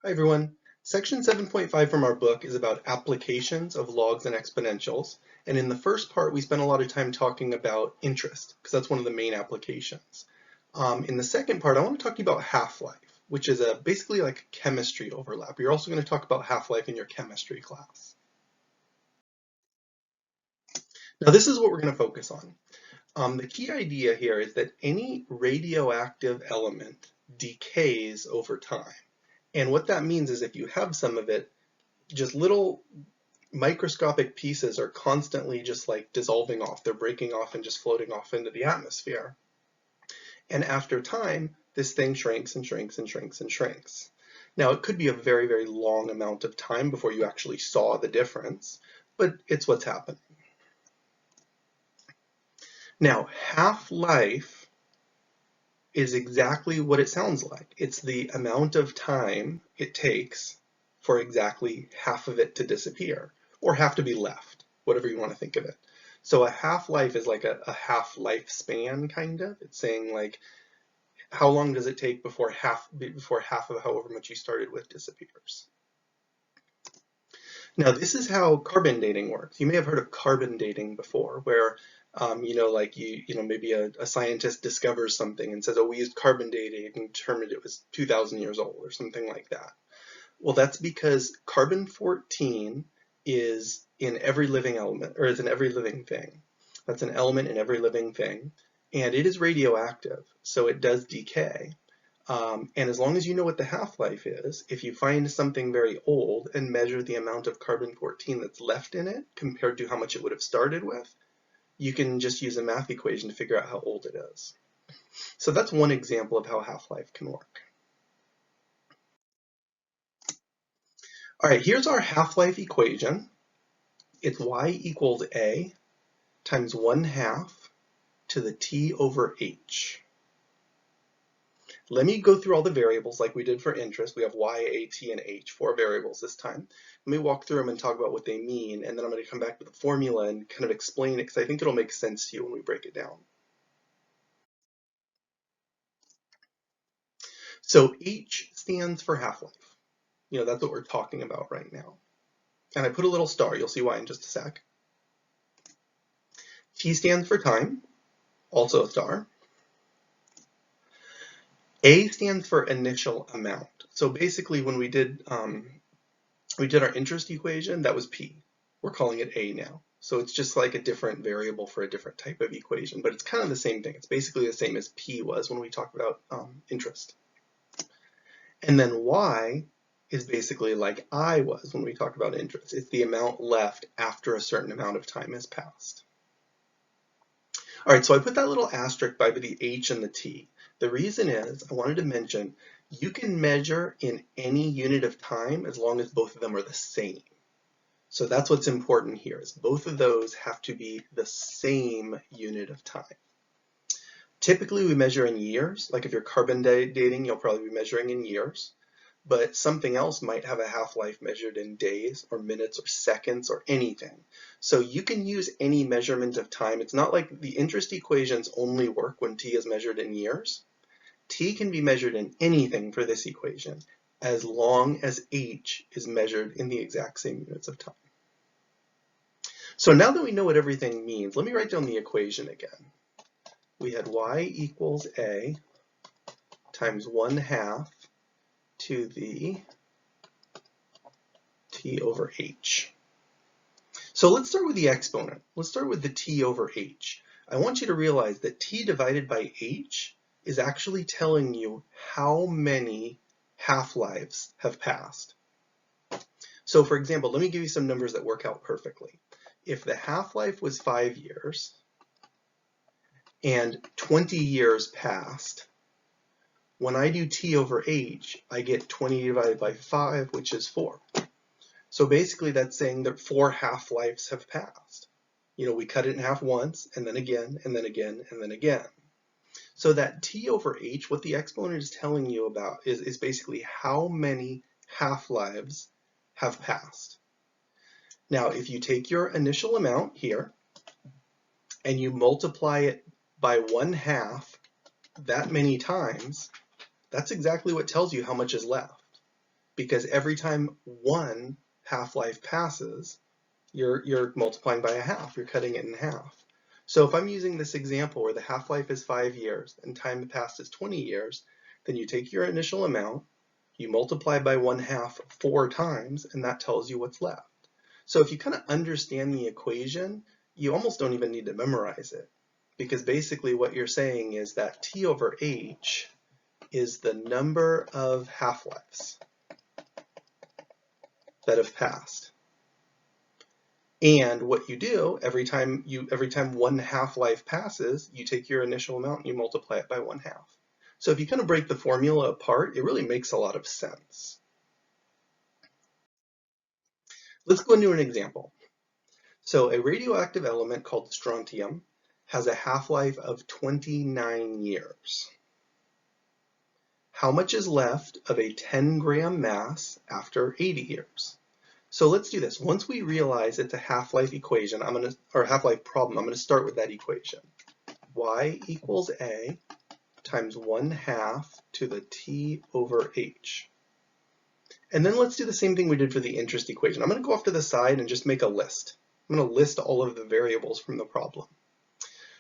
Hi everyone. Section 7.5 from our book is about applications of logs and exponentials. And in the first part, we spent a lot of time talking about interest, because that's one of the main applications. In the second part, I want to talk to you about half-life, which is basically like a chemistry overlap. You're also going to talk about half-life in your chemistry class. Now this is what we're going to focus on. The key idea here is that any radioactive element decays over time. And what that means is if you have some of it, just little microscopic pieces are constantly just like dissolving off. They're breaking off and just floating off into the atmosphere. And after time, this thing shrinks and shrinks and shrinks and shrinks. Now, it could be a very, very long amount of time before you actually saw the difference, but it's what's happening. Now, half-life is exactly what it sounds like. It's the amount of time it takes for exactly half of it to disappear, or half to be left, whatever you want to think of it. So a half-life is like a half-life span, kind of. It's saying like, how long does it take before half of however much you started with disappears? Now this is how carbon dating works. You may have heard of carbon dating before, where maybe a scientist discovers something and says, oh, we used carbon dating and determined it was 2,000 years old or something like that. Well, that's because carbon-14 is in every living element, or is in every living thing. That's an element in every living thing, and it is radioactive, so it does decay. And as long as you know what the half-life is, if you find something very old and measure the amount of carbon-14 that's left in it compared to how much it would have started with, you can just use a math equation to figure out how old it is. So that's one example of how half-life can work. All right, here's our half-life equation. It's y equals a times 1/2 to the t over h. Let me go through all the variables like we did for interest. We have y, a, t, and h, 4 variables this time. Let me walk through them and talk about what they mean, and then I'm going to come back to the formula and kind of explain it because I think it'll make sense to you when we break it down. So h stands for half-life. That's what we're talking about right now. And I put a little star. You'll see why in just a sec. T stands for time, also a star. A stands for initial amount. So basically when we did our interest equation, that was P. We're calling it A now. So it's just like a different variable for a different type of equation, but it's kind of the same thing. It's basically the same as P was when we talked about interest. And then Y is basically like I was when we talked about interest. It's the amount left after a certain amount of time has passed. All right, so I put that little asterisk by the H and the T. The reason is I wanted to mention you can measure in any unit of time as long as both of them are the same. So that's what's important here, is both of those have to be the same unit of time. Typically we measure in years, like if you're carbon dating, you'll probably be measuring in years, but something else might have a half-life measured in days or minutes or seconds or anything. So you can use any measurement of time. It's not like the interest equations only work when t is measured in years. T can be measured in anything for this equation, as long as h is measured in the exact same units of time. So now that we know what everything means, let me write down the equation again. We had y equals a times 1/2 to the t over h. So let's start with the exponent. Let's start with the t over h. I want you to realize that t divided by h is actually telling you how many half-lives have passed. So for example, let me give you some numbers that work out perfectly. If the half-life was 5 years and 20 years passed, when I do t over h, I get 20 divided by 5, which is 4. So basically that's saying that 4 half-lives have passed. We cut it in half once, and then again, and then again, and then again. So that t over h, what the exponent is telling you about is basically how many half-lives have passed. Now, if you take your initial amount here, and you multiply it by 1/2 that many times, that's exactly what tells you how much is left. because every time one half-life passes, you're multiplying by a half, you're cutting it in half. So if I'm using this example where the half-life is 5 years and time passed is 20 years, then you take your initial amount, you multiply by 1/2 4 times, and that tells you what's left. So if you kind of understand the equation, you almost don't even need to memorize it, because basically what you're saying is that T over H is the number of half-lives that have passed. And what you do every time one half-life passes, you take your initial amount and you multiply it by 1/2. So if you kind of break the formula apart, it really makes a lot of sense. Let's go into an example. So a radioactive element called strontium has a half-life of 29 years. How much is left of a 10-gram mass after 80 years? So let's do this. Once we realize it's a half-life equation, or half-life problem, I'm going to start with that equation. Y equals A times 1/2 to the T over H. And then let's do the same thing we did for the interest equation. I'm going to go off to the side and just make a list. I'm going to list all of the variables from the problem.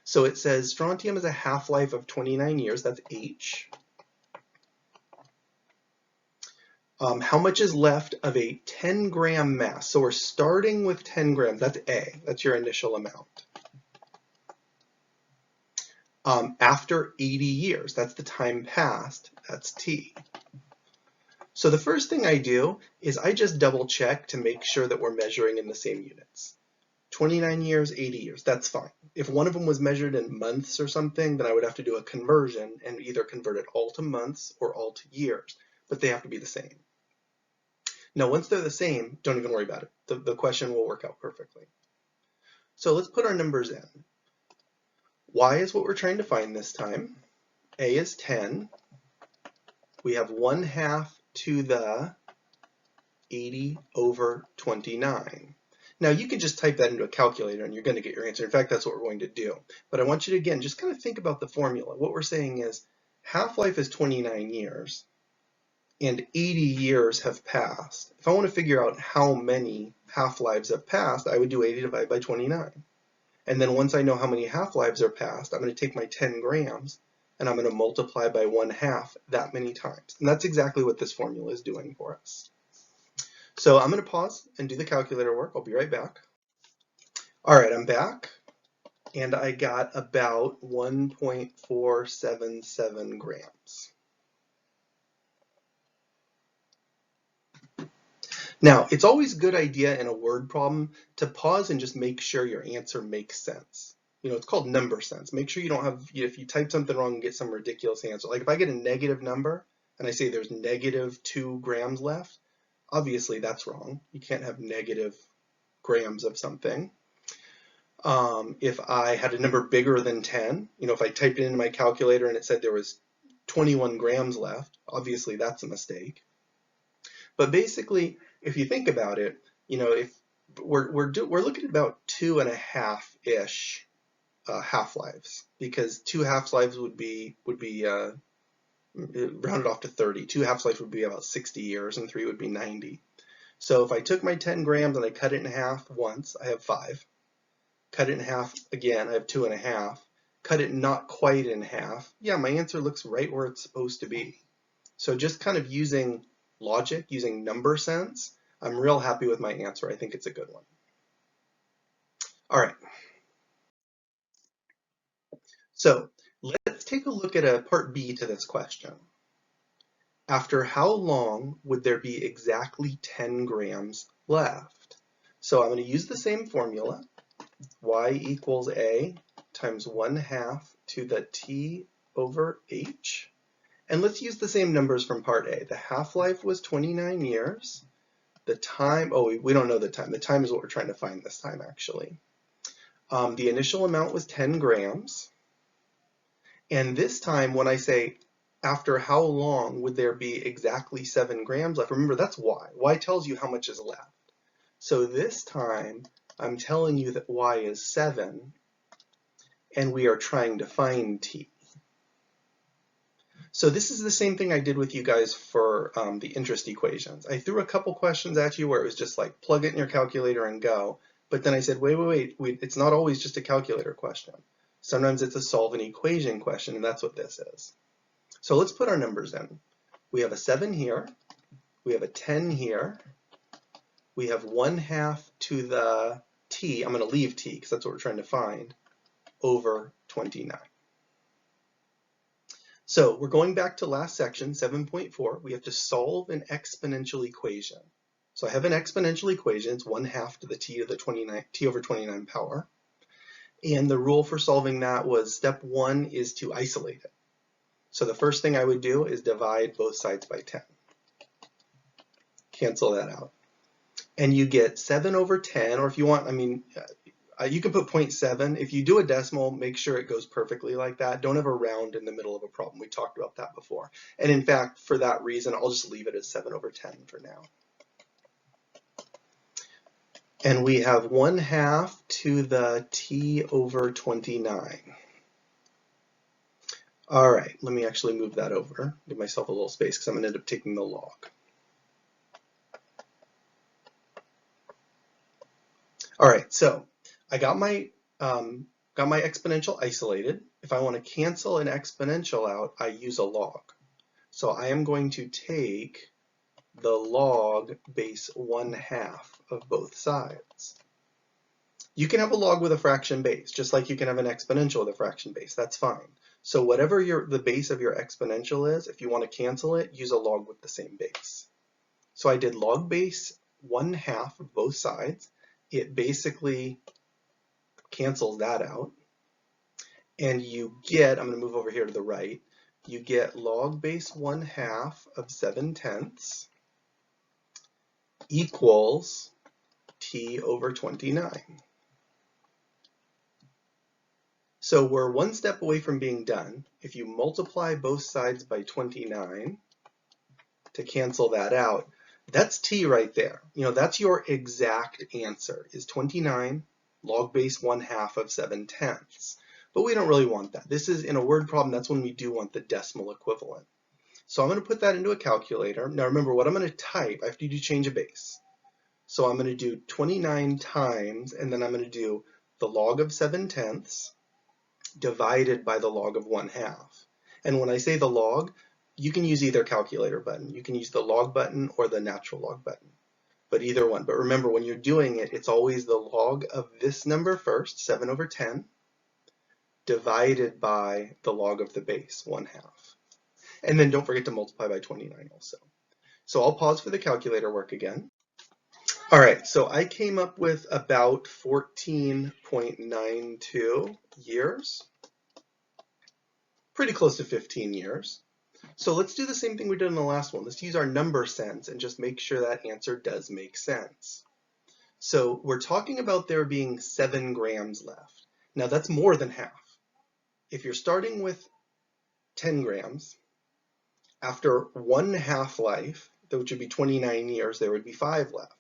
So it says strontium has a half-life of 29 years, that's H. How much is left of a 10-gram mass? So we're starting with 10 grams, that's A, that's your initial amount. After 80 years, that's the time passed, that's T. So the first thing I do is I just double check to make sure that we're measuring in the same units. 29 years, 80 years, that's fine. If one of them was measured in months or something, then I would have to do a conversion and either convert it all to months or all to years, but they have to be the same. Now, once they're the same, don't even worry about it. The question will work out perfectly. So let's put our numbers in. Y is what we're trying to find this time. A is 10. We have 1/2 to the 80 over 29. Now you can just type that into a calculator and you're going to get your answer. In fact, that's what we're going to do. But I want you to, again, just kind of think about the formula. What we're saying is half-life is 29 years and 80 years have passed. If I want to figure out how many half-lives have passed, I would do 80 divided by 29. And then once I know how many half-lives are passed, I'm going to take my 10 grams and I'm going to multiply by 1/2 that many times. And that's exactly what this formula is doing for us. So I'm going to pause and do the calculator work. I'll be right back. All right, I'm back. And I got about 1.477 grams. Now, it's always a good idea in a word problem to pause and just make sure your answer makes sense. You know, it's called number sense. Make sure you don't have, if you type something wrong and get some ridiculous answer. Like if I get a negative number and I say there's -2 grams left, obviously that's wrong. You can't have negative grams of something. If I had a number bigger than 10, you know, if I typed it into my calculator and it said there was 21 grams left, obviously that's a mistake. But basically, if you think about it, you know, if we're looking at about 2.5-ish half-lives, because 2 half-lives would be rounded off to 30. 2 half-lives would be about 60 years, and 3 would be 90. So if I took my 10 grams and I cut it in half once, I have 5. Cut it in half again, I have 2.5. Cut it not quite in half. Yeah, my answer looks right where it's supposed to be. So just kind of using logic, using number sense, I'm real happy with my answer. I think it's a good one. All right. So let's take a look at a part B to this question. After how long would there be exactly 10 grams left? So I'm going to use the same formula. Y equals A times 1/2 to the T over H. And let's use the same numbers from part A. The half-life was 29 years. The time, oh, we don't know the time. The time is what we're trying to find this time, actually. The initial amount was 10 grams. And this time, when I say, after how long would there be exactly 7 grams left? Remember, that's Y. Y tells you how much is left. So this time, I'm telling you that Y is 7, and we are trying to find T. So this is the same thing I did with you guys for the interest equations. I threw a couple questions at you where it was just like plug it in your calculator and go. But then I said, wait, it's not always just a calculator question. Sometimes it's a solve an equation question, and that's what this is. So let's put our numbers in. We have a 7 here. We have a 10 here. We have 1/2 to the t. I'm going to leave t because that's what we're trying to find, over 29. So we're going back to last section, 7.4. We have to solve an exponential equation. So I have an exponential equation. It's 1/2 to the t over 29 power. And the rule for solving that was step 1 is to isolate it. So the first thing I would do is divide both sides by 10. Cancel that out. And you get 7 over 10, or if you want, you can put 0.7. If you do a decimal, make sure it goes perfectly like that. Don't ever round in the middle of a problem. We talked about that before. And in fact, for that reason, I'll just leave it as 7 over 10 for now. And we have 1/2 to the t over 29. All right, let me actually move that over. Give myself a little space because I'm going to end up taking the log. All right, so I got my exponential isolated. If I want to cancel an exponential out, I use a log. So I am going to take the log base 1/2 of both sides. You can have a log with a fraction base, just like you can have an exponential with a fraction base. That's fine. So whatever the base of your exponential is, if you want to cancel it, use a log with the same base. So I did log base 1/2 of both sides. It basically cancels that out. And you get, I'm going to move over here to the right, you get log base 1/2 of 7/10 equals t over 29. So we're one step away from being done. If you multiply both sides by 29 to cancel that out, that's t right there. That's your exact answer, is 29 log base 1/2 of 7/10. But we don't really want that. This is in a word problem, that's when we do want the decimal equivalent. So I'm going to put that into a calculator. Now remember, what I'm going to type, I have to do change a base. So I'm going to do 29 times, and then I'm going to do the log of 7/10 divided by the log of 1/2. And when I say the log, you can use either calculator button. You can use the log button or the natural log button, but either one. But remember, when you're doing it, it's always the log of this number first, 7 over 10, divided by the log of the base, 1/2. And then don't forget to multiply by 29 also. So I'll pause for the calculator work again. All right, so I came up with about 14.92 years, pretty close to 15 years. So let's do the same thing we did in the last one. Let's use our number sense and just make sure that answer does make sense. So we're talking about there being 7 grams left. Now that's more than half. If you're starting with 10 grams, after 1 half-life, which would be 29 years, there would be 5 left.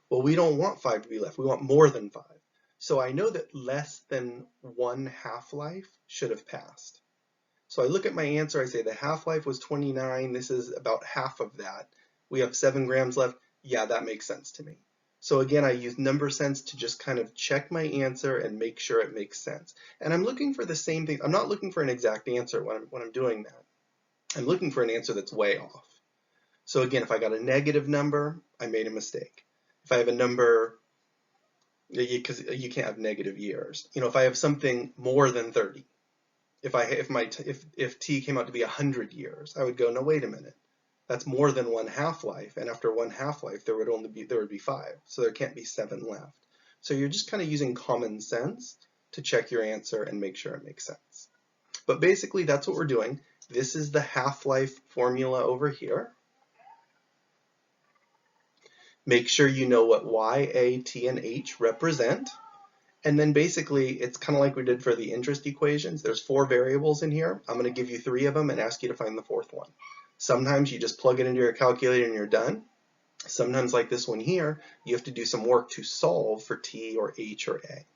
Well, we don't want 5 to be left. We want more than 5. So I know that less than 1 half-life should have passed. So I look at my answer, I say the half-life was 29, this is about half of that. We have 7 grams left. Yeah, that makes sense to me. So again, I use number sense to just kind of check my answer and make sure it makes sense. And I'm looking for the same thing. I'm not looking for an exact answer when I'm doing that. I'm looking for an answer that's way off. So again, if I got a negative number, I made a mistake. If I have a number, because you can't have negative years. If I have something more than 30, if t came out to be 100 years, I would go, no, wait a minute. That's more than 1 half-life, and after 1 half-life, there would be 5. So there can't be 7 left. So you're just kind of using common sense to check your answer and make sure it makes sense. But basically, that's what we're doing. This is the half-life formula over here. Make sure you know what y, a, t, and h represent. And then basically, it's kind of like we did for the interest equations. There's 4 variables in here. I'm going to give you 3 of them and ask you to find the 4th one. Sometimes you just plug it into your calculator and you're done. Sometimes, like this one here, you have to do some work to solve for t or h or a.